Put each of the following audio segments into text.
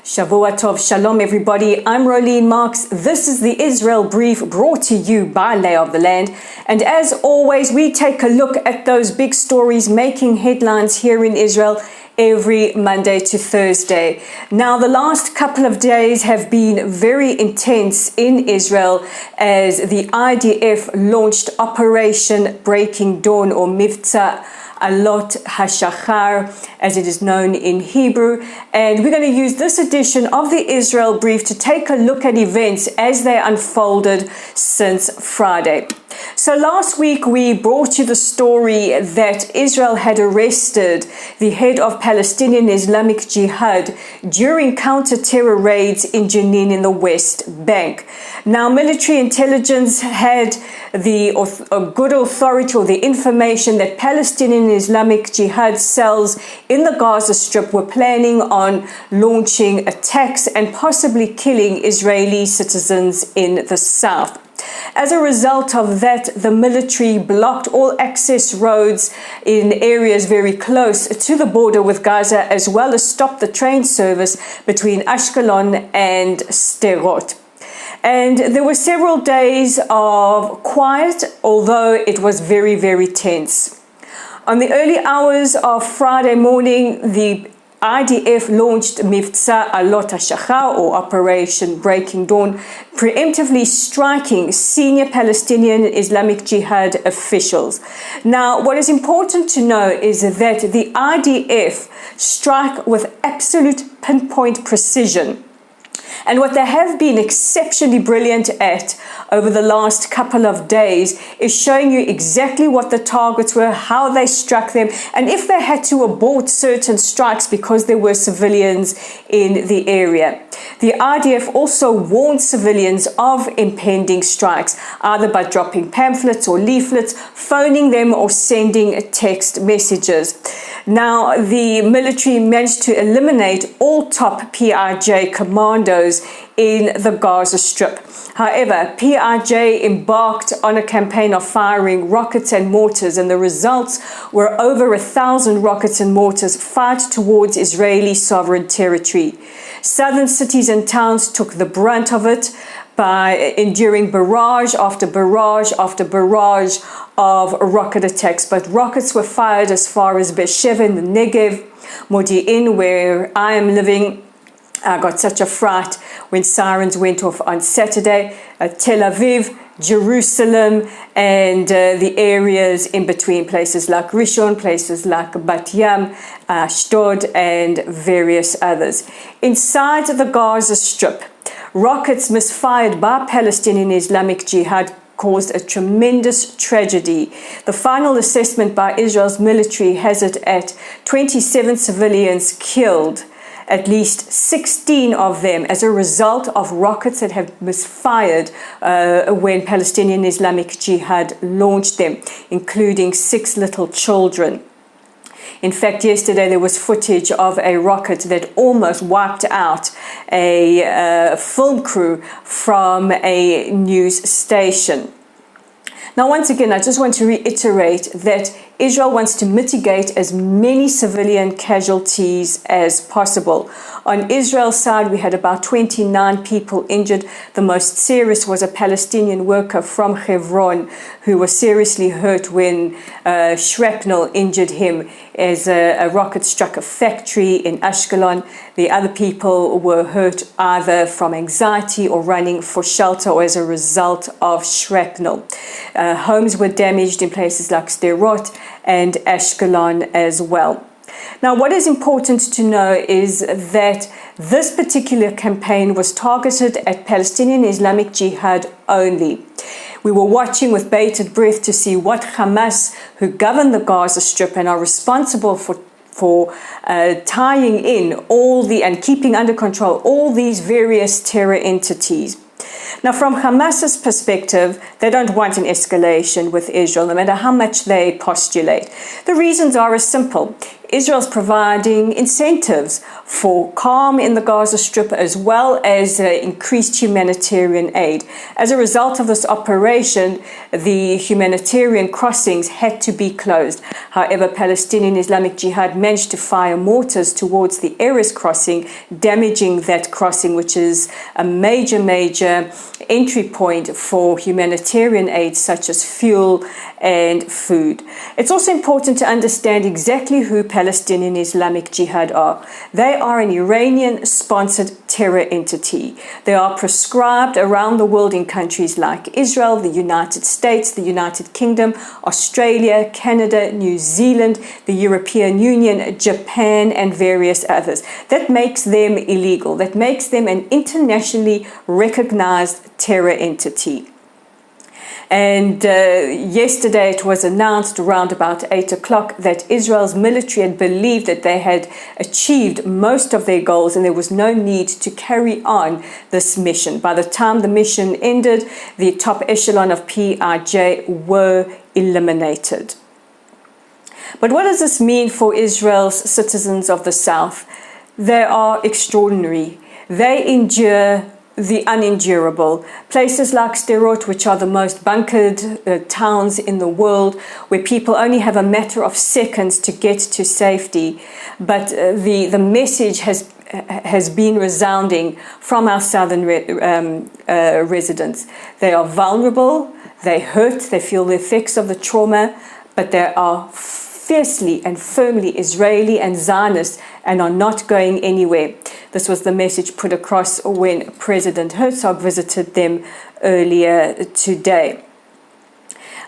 Shavua Tov, Shalom everybody, I'm Rolene Marks. This is the Israel Brief brought to you by Lay of the Land. And as always, we take a look at those big stories making headlines here in Israel every Monday to Thursday. Now, the last couple of days have been very intense in Israel as the IDF launched Operation Breaking Dawn, or Mivtza Alot HaShachar, as it is known in Hebrew. And we're going to use this edition of the Israel Brief to take a look at events as they unfolded since Friday. So last week we brought you the story that Israel had arrested the head of Palestinian Islamic Jihad during counter-terror raids in Jenin in the West Bank. Now, military intelligence had the good authority or the information that Palestinian Islamic Jihad cells in the Gaza Strip were planning on launching attacks and possibly killing Israeli citizens in the south. As a result of that, the military blocked all access roads in areas very close to the border with Gaza, as well as stopped the train service between Ashkelon and Sderot. And there were several days of quiet, although it was very, very tense. On the early hours of Friday morning, the IDF launched Mivtza Alot HaShachar, or Operation Breaking Dawn, preemptively striking senior Palestinian Islamic Jihad officials. Now, what is important to know is that the IDF strike with absolute pinpoint precision. And what they have been exceptionally brilliant at over the last couple of days is showing you exactly what the targets were, how they struck them, and if they had to abort certain strikes because there were civilians in the area. The IDF also warned civilians of impending strikes, either by dropping pamphlets or leaflets, phoning them, or sending text messages. Now, the military managed to eliminate all top PIJ commandos in the Gaza Strip. However, PIJ embarked on a campaign of firing rockets and mortars, and the results were over 1,000 rockets and mortars fired towards Israeli sovereign territory. Southern cities and towns took the brunt of it by enduring barrage after barrage after barrage of rocket attacks. But rockets were fired as far as Beersheba in the Negev, Modi'in, where I am living. I got such a fright when sirens went off on Saturday. Tel Aviv, Jerusalem, and the areas in between, places like Rishon, places like Bat Yam, Ashdod, and various others. Inside the Gaza Strip, rockets misfired by Palestinian Islamic Jihad caused a tremendous tragedy. The final assessment by Israel's military has it at 27 civilians killed, at least 16 of them as a result of rockets that have misfired when Palestinian Islamic Jihad launched them, including 6 little children. In fact, yesterday there was footage of a rocket that almost wiped out a film crew from a news station. Now, once again, I just want to reiterate that Israel wants to mitigate as many civilian casualties as possible. On Israel's side, we had about 29 people injured. The most serious was a Palestinian worker from Hebron who was seriously hurt when shrapnel injured him as a rocket struck a factory in Ashkelon. The other people were hurt either from anxiety or running for shelter or as a result of shrapnel. Homes were damaged in places like Sderot and Ashkelon as well. Now, what is important to know is that this particular campaign was targeted at Palestinian Islamic Jihad only. We were watching with bated breath to see what Hamas, who govern the Gaza Strip and are responsible for tying in and keeping under control all these various terror entities. Now, from Hamas's perspective, they don't want an escalation with Israel, no matter how much they postulate. The reasons are as simple. Israel's providing incentives for calm in the Gaza Strip as well as increased humanitarian aid. As a result of this operation, the humanitarian crossings had to be closed. However, Palestinian Islamic Jihad managed to fire mortars towards the Erez crossing, damaging that crossing, which is a major entry point for humanitarian aid such as fuel and food. It's also important to understand exactly who Palestinian Islamic Jihad are. They are an Iranian-sponsored terror entity. They are proscribed around the world in countries like Israel, the United States, the United Kingdom, Australia, Canada, New Zealand, the European Union, Japan, and various others. That makes them illegal. That makes them an internationally recognized terror entity. And yesterday it was announced around about 8 o'clock that Israel's military had believed that they had achieved most of their goals and there was no need to carry on this mission. By the time the mission ended, the top echelon of PIJ were eliminated. But what does this mean for Israel's citizens of the South? They are extraordinary. They endure the unendurable. Places like Sderot, which are the most bunkered towns in the world, where people only have a matter of seconds to get to safety. But the message has been resounding from our southern residents. They are vulnerable, they hurt, they feel the effects of the trauma, but they are fiercely and firmly Israeli and Zionist and are not going anywhere. This was the message put across when President Herzog visited them earlier today.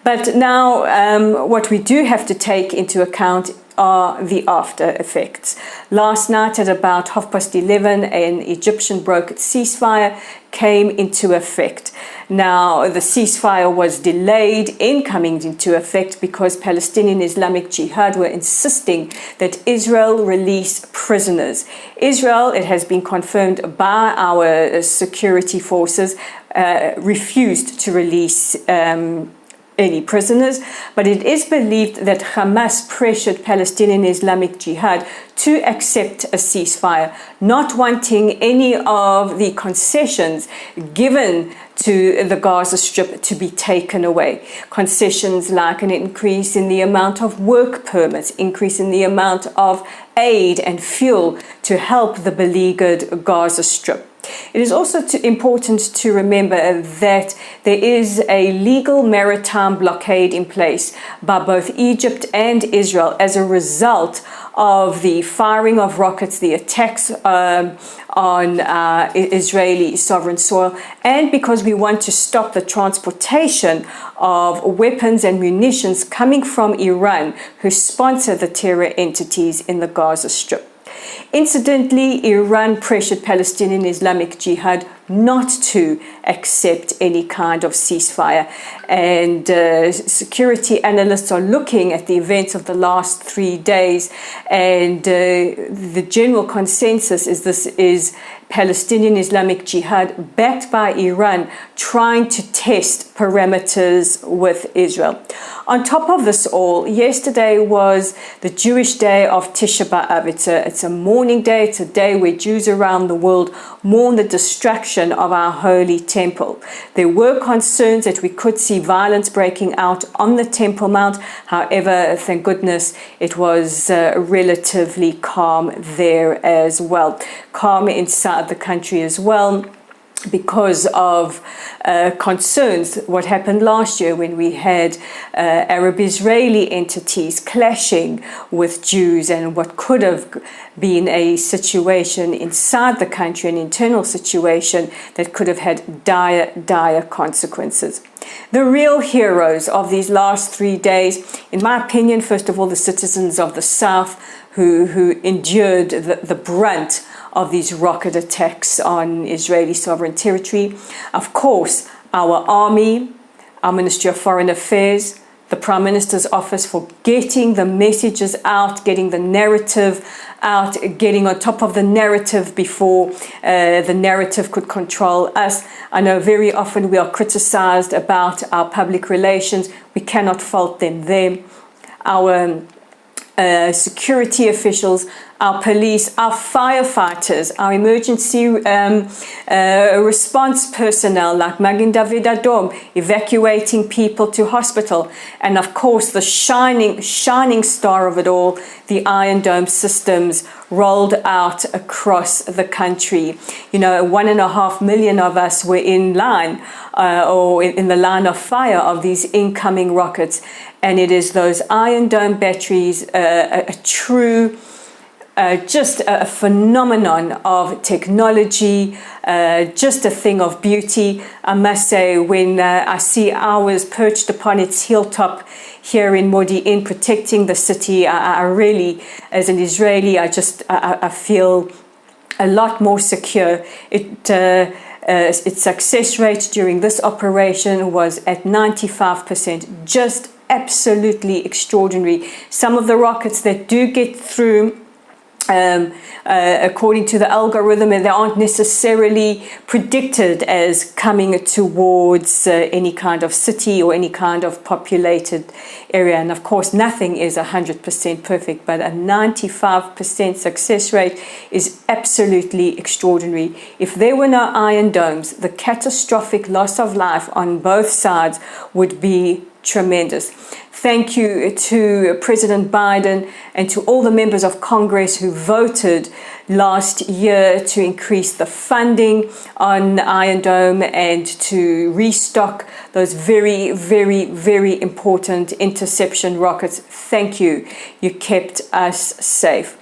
But now what we do have to take into account are the after effects. Last night at about 11:30, an Egyptian brokered ceasefire came into effect. Now, the ceasefire was delayed in coming into effect because Palestinian Islamic Jihad were insisting that Israel release prisoners. Israel, it has been confirmed by our security forces, refused to release any prisoners, but it is believed that Hamas pressured Palestinian Islamic Jihad to accept a ceasefire, not wanting any of the concessions given to the Gaza Strip to be taken away. Concessions like an increase in the amount of work permits, increase in the amount of aid and fuel to help the beleaguered Gaza Strip. It is also important to remember that there is a legal maritime blockade in place by both Egypt and Israel as a result of the firing of rockets, the attacks on Israeli sovereign soil, and because we want to stop the transportation of weapons and munitions coming from Iran, who sponsor the terror entities in the Gaza Strip. Incidentally, Iran pressured Palestinian Islamic Jihad not to accept any kind of ceasefire. And security analysts are looking at the events of the last 3 days, and the general consensus is this is Palestinian Islamic Jihad backed by Iran trying to test parameters with Israel. On top of this all, yesterday was the Jewish day of Tisha B'Av. It's a mourning day. It's a day where Jews around the world mourn the destruction of our holy temple. There were concerns that we could see violence breaking out on the Temple Mount. However, thank goodness it was relatively calm there as well. Calm inside the country as well, because of concerns what happened last year when we had Arab-Israeli entities clashing with Jews, and what could have been a situation inside the country, an internal situation that could have had dire consequences. The real heroes of these last 3 days, in my opinion, first of all, the citizens of the South who endured the brunt of these rocket attacks on Israeli sovereign territory. Of course, our army, our Ministry of Foreign Affairs, the Prime Minister's office for getting the messages out, getting the narrative out, getting on top of the narrative before the narrative could control us. I know very often we are criticized about our public relations. We cannot fault them there. Our security officials, our police, our firefighters, our emergency response personnel like Magen David Adom, evacuating people to hospital, and of course the shining star of it all, the Iron Dome systems rolled out across the country. 1.5 million of us were in line or in the line of fire of these incoming rockets, and it is those Iron Dome batteries, a true just a phenomenon of technology, just a thing of beauty. I must say, when I see ours perched upon its hilltop here in Modi'in, protecting the city, I really, as an Israeli, I feel a lot more secure. Its success rate during this operation was at 95%, just absolutely extraordinary. Some of the rockets that do get through, according to the algorithm, and they aren't necessarily predicted as coming towards any kind of city or any kind of populated area. And of course, nothing is 100% perfect, but a 95% success rate is absolutely extraordinary. If there were no Iron Domes, the catastrophic loss of life on both sides would be tremendous. Thank you to President Biden and to all the members of Congress who voted last year to increase the funding on Iron Dome and to restock those very, very, very important interception rockets. Thank you. You kept us safe.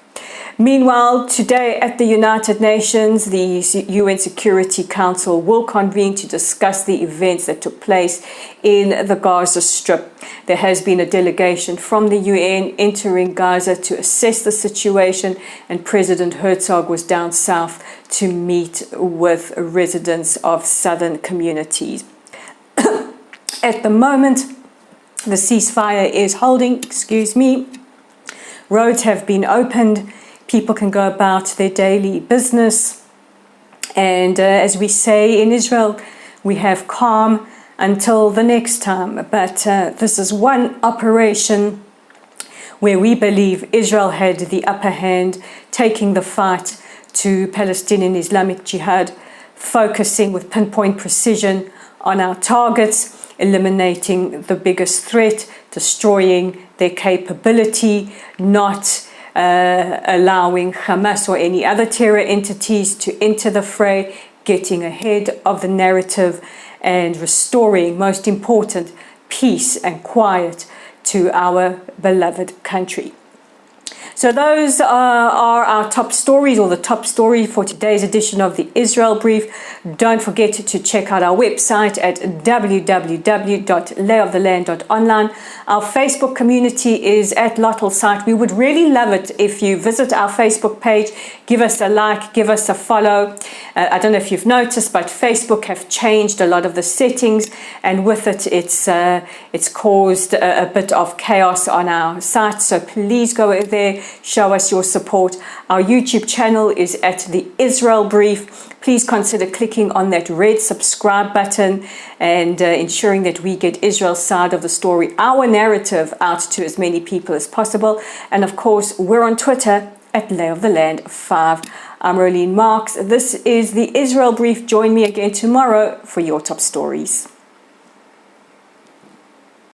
Meanwhile, today at the United Nations, the UN Security Council will convene to discuss the events that took place in the Gaza Strip. There has been a delegation from the UN entering Gaza to assess the situation, and President Herzog was down south to meet with residents of southern communities. At the moment, the ceasefire is holding, roads have been opened. People can go about their daily business. And as we say in Israel, we have calm until the next time. But this is one operation where we believe Israel had the upper hand, taking the fight to Palestinian Islamic Jihad, focusing with pinpoint precision on our targets, eliminating the biggest threat, destroying their capability, not allowing Hamas or any other terror entities to enter the fray, getting ahead of the narrative and restoring, most important, peace and quiet to our beloved country. So those are our top stories, or the top story for today's edition of the Israel Brief. Don't forget to check out our website at www.layoftheland.online. Our Facebook community is at Lottel site. We would really love it if you visit our Facebook page, give us a like, give us a follow. I don't know if you've noticed, but Facebook have changed a lot of the settings, and with it, it's caused a bit of chaos on our site. So please go there. Show us your support. Our YouTube channel is at the Israel Brief. Please consider clicking on that red subscribe button and ensuring that we get Israel's side of the story, our narrative, out to as many people as possible. And of course, we're on Twitter at Lay of the Land 5. I'm Rolene Marks. This is the Israel Brief. Join me again tomorrow for your top stories.